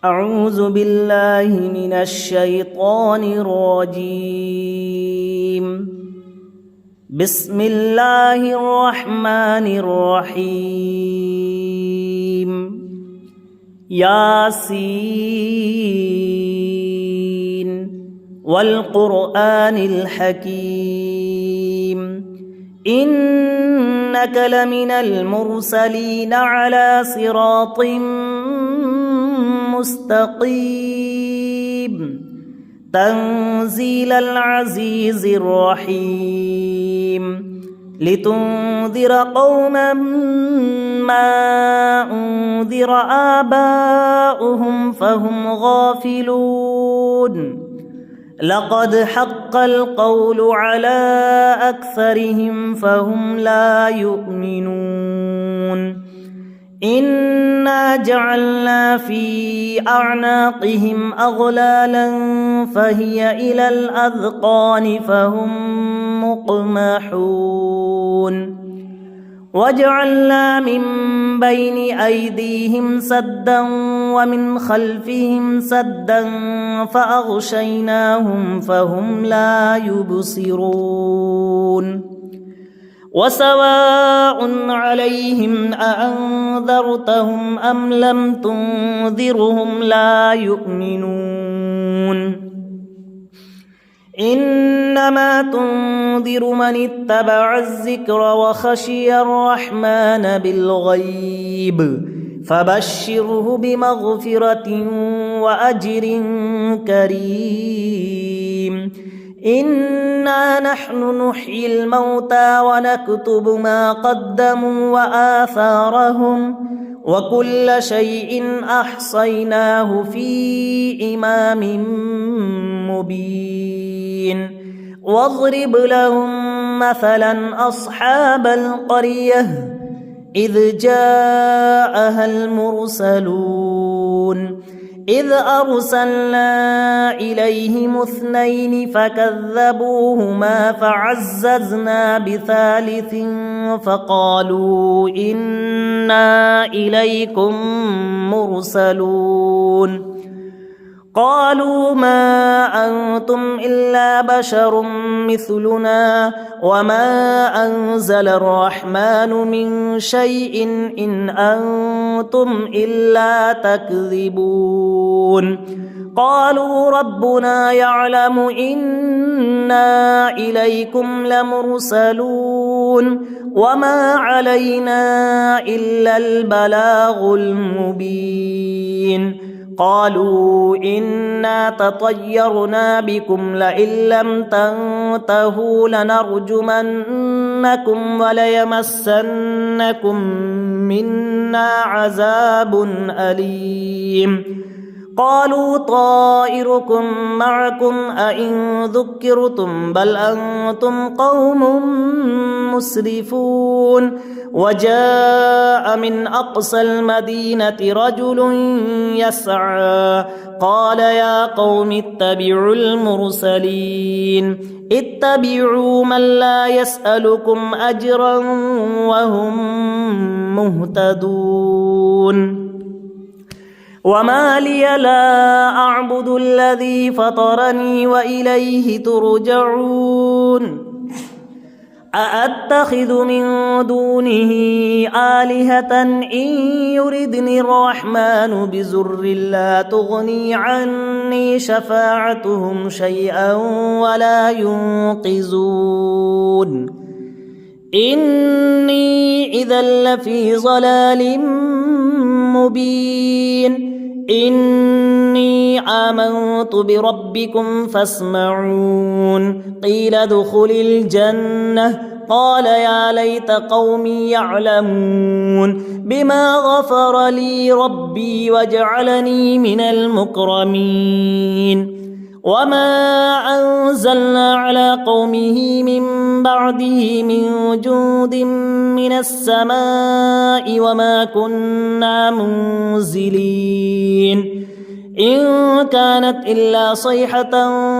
أعوذ بالله من الشيطان الرجيم. بسم الله الرحمن الرحيم. ياسين والقرآن الحكيم إنك لمن المرسلين على صراط مستقيم تنزيل العزيز الرحيم لتنذر قوما ما أنذر آباؤهم فهم غافلون لقد حق القول على أكثرهم فهم لا يؤمنون إنا جعلنا في أعناقهم أغلالا فهي إلى الأذقان فهم مقمحون وجعلنا من بين أيديهم سدا ومن خلفهم سدا فأغشيناهم فهم لا يبصرون وسواء عليهم أأنذرتهم أم لم تنذرهم لا يؤمنون إنما تنذر من اتبع الذكر وخشي الرحمن بالغيب فبشره بمغفرة وأجر كريم إنا نحن نحيي الموتى ونكتب ما قدموا وآثارهم وكل شيء أحصيناه في إمام مبين واضرب لهم مثلا أصحاب القرية إذ جاءها المرسلون إذ أرسلنا إليهم اثنين فكذبوهما فعززنا بثالث فقالوا إنا إليكم مرسلون قالوا ما أنتم إلا بشر مثلنا وما أنزل الرحمن من شيء إن أنتم إلا تكذبون قالوا ربنا يعلم إنا إليكم لمرسلون وما علينا إلا البلاغ المبين قالوا إنا تطيرنا بكم لئن لم تنتهوا لنرجمنكم وليمسنكم منا عذاب أليم قالوا طائركم معكم أئن ذكرتم بل أنتم قوم مسرفون وجاء من أقصى المدينة رجل يسعى قال يا قوم اتبعوا المرسلين اتبعوا من لا يسألكم أجرا وهم مهتدون وما لي لا أعبد الذي فطرني وإليه ترجعون أأتخذ من دونه آلهة إن يردني الرحمن بضر لا تغني عني شفاعتهم شيئا ولا ينقذون إني إذا لفي ضلال مبين إني آمنت بربكم فاسمعون قيل ادخل الجنة قال يا ليت قومي يعلمون بما غفر لي ربي وجعلني من المكرمين وما أنزلنا على قومه من بعده من جود من السماء وما كنا منزلين إن كانت إلا صيحة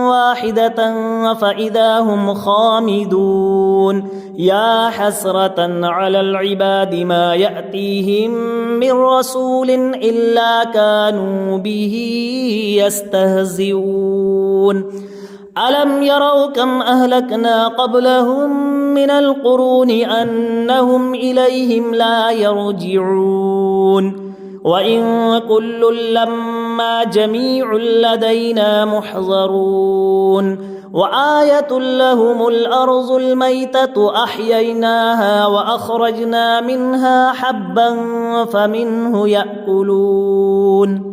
واحدة فإذا هم خامدون يا حسرة على العباد ما يأتيهم من رسول إلا كانوا به يستهزئون ألم يروا كم أهلكنا قبلهم من القرون أنهم إليهم لا يرجعون وإن كل لما جميع لدينا محضرون وآية لهم الأرض الميتة أحييناها وأخرجنا منها حبا فمنه يأكلون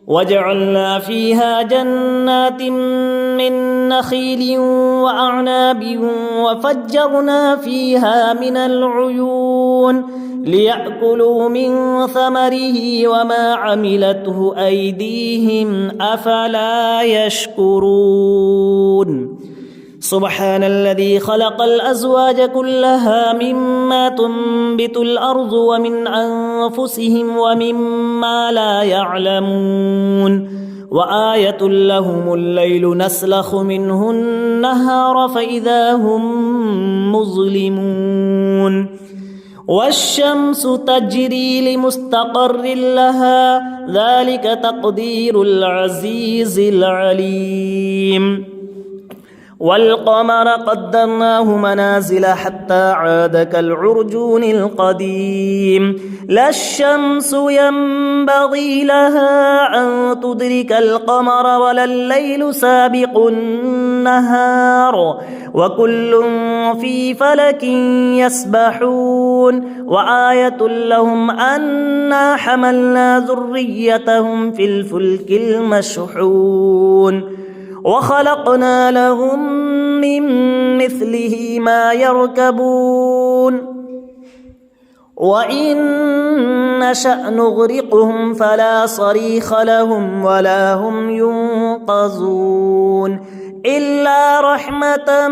وجعلنا فيها جنات من نخيل وأعناب وفجرنا فيها من العيون ليأكلوا من ثمره وما عملته أيديهم أفلا يشكرون سبحان الذي خلق الأزواج كلها مما تنبت الأرض ومن أنفسهم ومما لا يعلمون وآية لهم الليل نسلخ منه النهار فإذا هم مظلمون والشمس تجري لمستقر لها ذلك تقدير العزيز العليم والقمر قدرناه منازل حتى عاد كالعرجون القديم لا الشمس ينبغي لها أن تدرك القمر ولا الليل سابق النهار وكل في فلك يسبحون وآية لهم أنا حملنا ذريتهم في الفلك المشحون وخلقنا لهم من مثله ما يركبون وإن نشأ نغرقهم فلا صريخ لهم ولا هم ينقذون إلا رحمة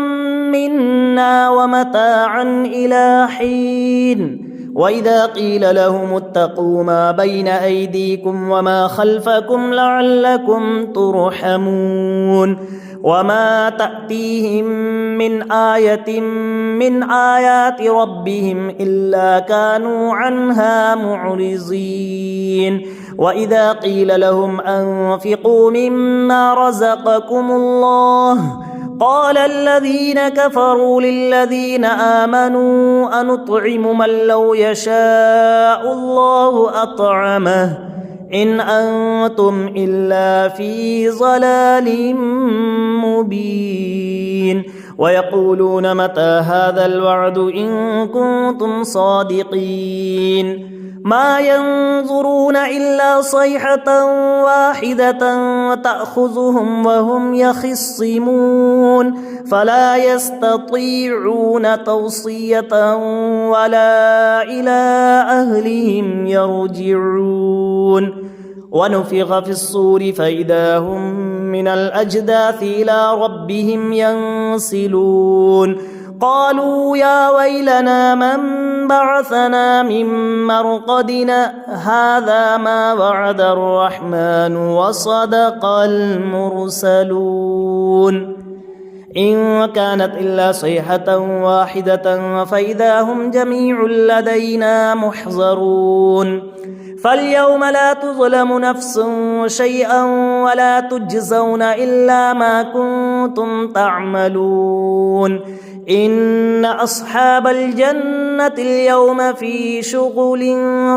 منا ومتاعا إلى حين وإذا قيل لهم اتقوا ما بين أيديكم وما خلفكم لعلكم ترحمون وما تأتيهم من آية من آيات ربهم إلا كانوا عنها معرضين وإذا قيل لهم أنفقوا مما رزقكم الله قال الذين كفروا للذين آمنوا أنطعم من لو يشاء الله أطعمه إن أنتم إلا في ضلال مبين ويقولون متى هذا الوعد إن كنتم صادقين ما ينظرون إلا صيحة واحدة تأخذهم وهم يخصمون فلا يستطيعون توصية ولا إلى أهلهم يرجعون ونفخ في الصور فإذا هم من الأجداث إلى ربهم ينسلون قالوا يا ويلنا من بعثنا من مرقدنا هذا ما وعد الرحمن وصدق المرسلون إن كانت إلا صيحة واحدة فإذا هم جميع لدينا محضرون فاليوم لا تظلم نفس شيئا ولا تجزون إلا ما كنتم تعملون إن أصحاب الجنة اليوم في شغل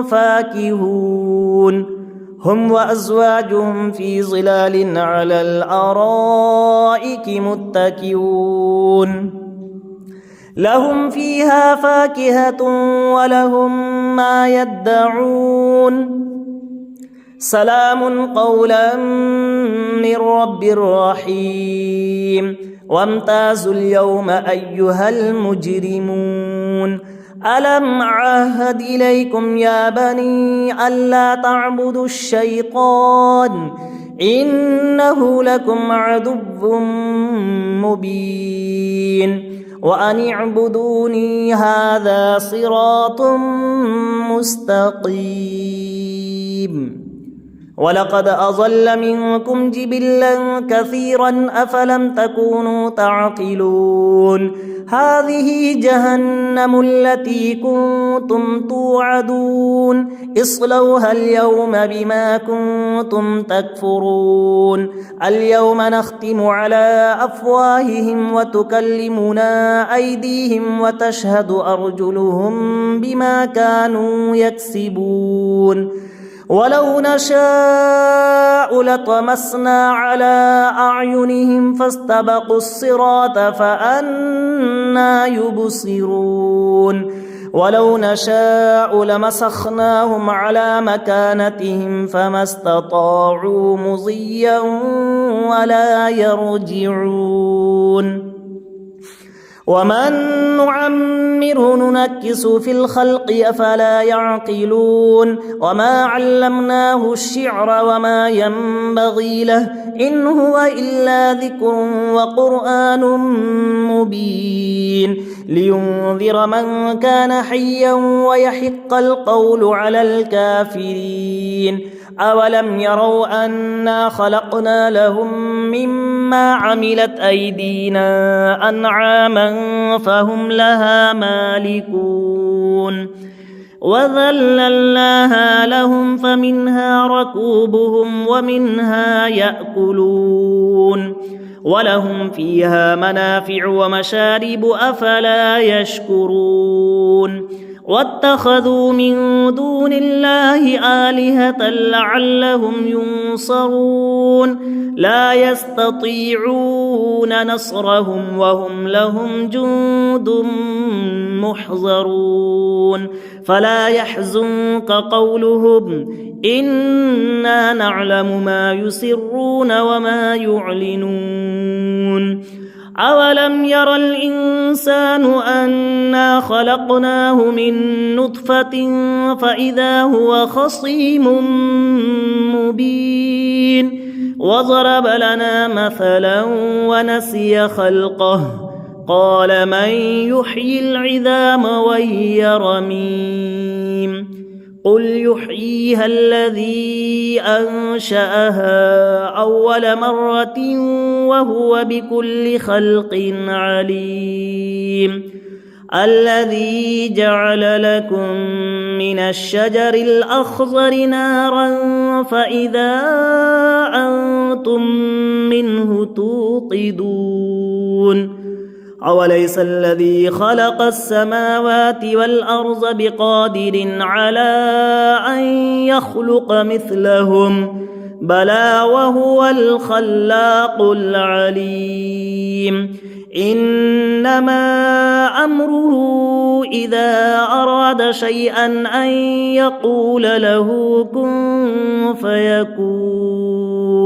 فاكهون هم وأزواجهم في ظلال على الأرائك متكئون لهم فيها فاكهة ولهم ما يدعون سلام قولا من رب رحيم وامتازوا اليوم أيها المجرمون ألم عهد إليكم يا بني ألا تعبدوا الشيطان إنه لكم عدو مبين وأن اعبدوني هذا صراط مستقيم ولقد أضل منكم جبلا كثيرا أفلم تكونوا تعقلون هذه جهنم التي كنتم توعدون اصلوها اليوم بما كنتم تكفرون اليوم نختم على أفواههم وتكلمنا أيديهم وتشهد أرجلهم بما كانوا يكسبون ولو نشاء لطمسنا على أعينهم فاستبقوا الصراط فأنى يبصرون ولو نشاء لمسخناهم على مكانتهم فما استطاعوا مضيا ولا يرجعون ومن نعمره ننكس في الخلق أفلا يعقلون وما علمناه الشعر وما ينبغي له إن هو إلا ذكر وقرآن مبين لينذر من كان حيا ويحق القول على الكافرين أولم يروا أنا خلقنا لهم مما عملت أيدينا أنعاما فهم لها مالكون وذللناها لهم فمنها ركوبهم ومنها يأكلون ولهم فيها منافع ومشارب أفلا يشكرون واتخذوا من دون الله آلهة لعلهم ينصرون لا يستطيعون نصرهم وهم لهم جند محضرون فلا يحزنك قولهم إنا نعلم ما يسرون وما يعلنون أولم ير الإنسان أنا خلقناه من نطفة فإذا هو خصيم مبين وضرب لنا مثلا ونسي خلقه قال من يحيي العظام وهي رميم قل يحييها الذي أنشأها أول مرة وهو بكل خلق عليم الذي جعل لكم من الشجر الأخضر نارا فإذا أنتم منه توقدون أوليس الذي خلق السماوات والأرض بقادر على أن يخلق مثلهم بلى وهو الخلاق العليم إنما أمره إذا أراد شيئا أن يقول له كن فيكون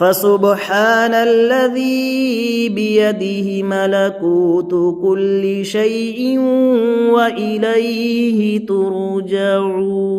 فسبحان الذي بيده ملكوت كل شيء وإليه ترجعون